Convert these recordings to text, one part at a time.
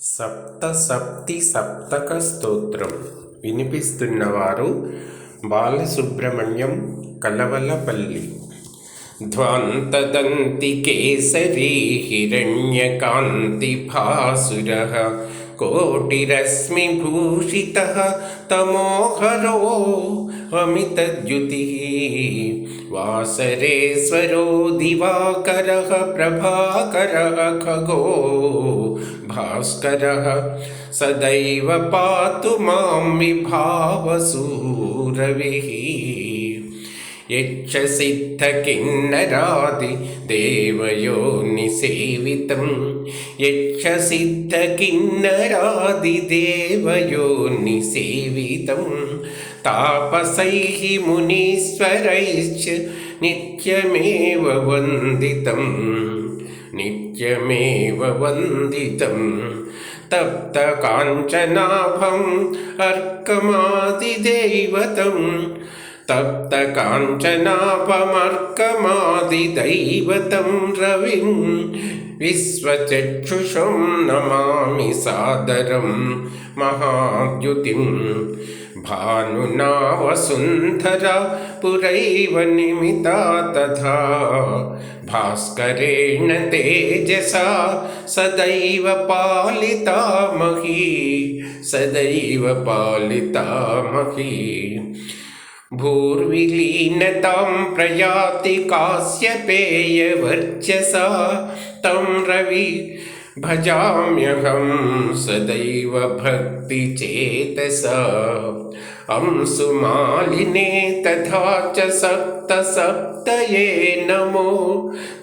సప్తసప్తి సప్తక స్తోత్రం వినిపిస్తున్నవారు బాలసుబ్రహ్మణ్యం కలవలపల్లి. ధ్వాంతదంతి కేసరీ హిరణ్యకాంతి భాసురః కోటిరశ్మిభూషితః తమోహరో అమితద్యుతిః వాసరేశ్వరో దివాకరః ప్రభాకరः ఖగో భాస్కరः సదైవ పాతు మాం విభావసూరవిః. యక్షసిద్ధకిన్నరాది దేవయోనిసేవితం యక్షసిద్ధకిన్నరాది దేవయోనిసేవితం తాపసైః మునీశ్వరైశ్చ నిత్యమేవ వందితం నిత్యమేవ వందితం. తప్తకాంచనాభం అర్కమాదిదైవతం తప్తకాంచనాభమర్కమాదిదైవతం రవిం విశ్వచక్షుషం నమామి సాదరం మహాద్యుతిం. భానునా వసుంధరా పురైవ నిమితా తథా భాస్కరేణ తేజసా సదైవ పాలితా మహీ సదైవ పాలితా మహీ. భూర్విలీనతాం ప్రయాతి కాశ్యపేయవర్చసా తం రవి భజామ్యహం సదైవ భక్తిచేతసా. అంశుమాలినే తథా చ సప్త సప్తయే నమో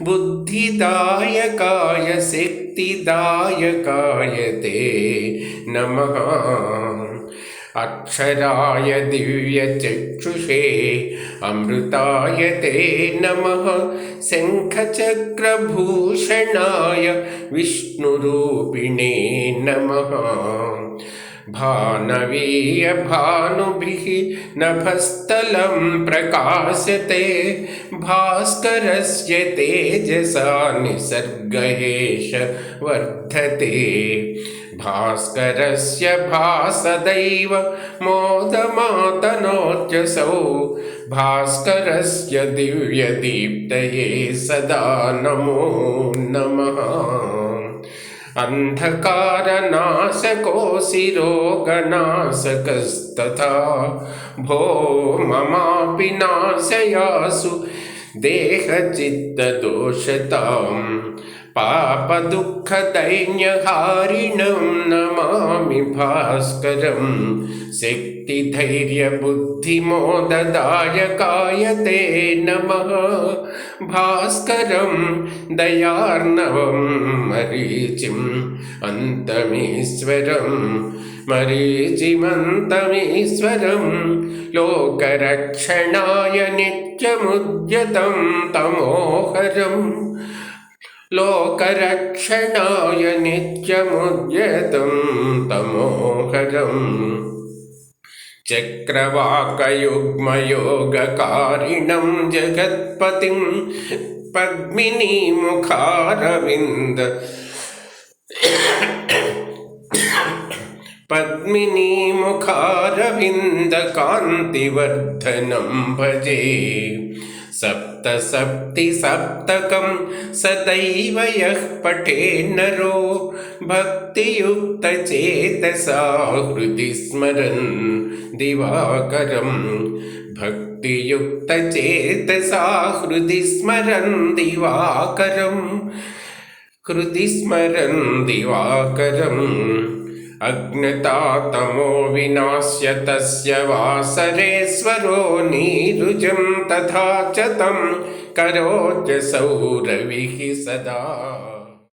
బుద్ధిదాయకాయ శక్తిదాయకాయ తే నమః. అక్షరాయ దివ్యచక్షుషే అమృతాయ తే నమః. శంఖచక్రభూషణాయ విష్ణురూపిణే నమః. భానవీయ భానుభిః నభస్థలం ప్రకాశతే భాస్కరస్య తేజసా నిసర్గయేష వర్ధతే. భాస్కరస్య భాసదైవ మోదమాతనోత్యసౌ భాస్కరస్య దివ్యదీప్తయే సదా నమో నమః. అంధకారనాశకోసి రోగనాశకస్తథా భో మమాపి నాశయాసు దేహచిత్తదోషతాం. పాపదుఃఖదైన్యహారిణం నమామి భాస్కరం శక్తిధైర్యబుద్ధిమోదదాయకాయ తే నమః. భాస్కరం దయార్ణవం మరీచిం అంతమీశ్వరం మరీచిమంతమీశ్వరం. లోకరక్షణాయ నిత్యముద్యతం తమోహరం లోకరక్షణాయ నిత్యముద్యతం తమోహరం. చక్రవాకయుగ్మయోగకారిణం జగత్పతిం పద్మినీముఖారవింద పద్మినీముఖారవిందకాంతివర్ధనం భజే. సప్తసప్తి సప్తకం సదైవ యః పఠేన్నరో భక్తియుక్తచేతసా హృది స్మరన్ దివాకరం. భక్తియుక్తచేతసా హృది స్మరన్ దివాకరం హృది స్మరన్ దివాకరం. అజ్ఞతాతమో వినాశ్య తస్య వాసరేశ్వరో నీరుజం తథా చ తం కరోత్యసౌ రవిః సదా.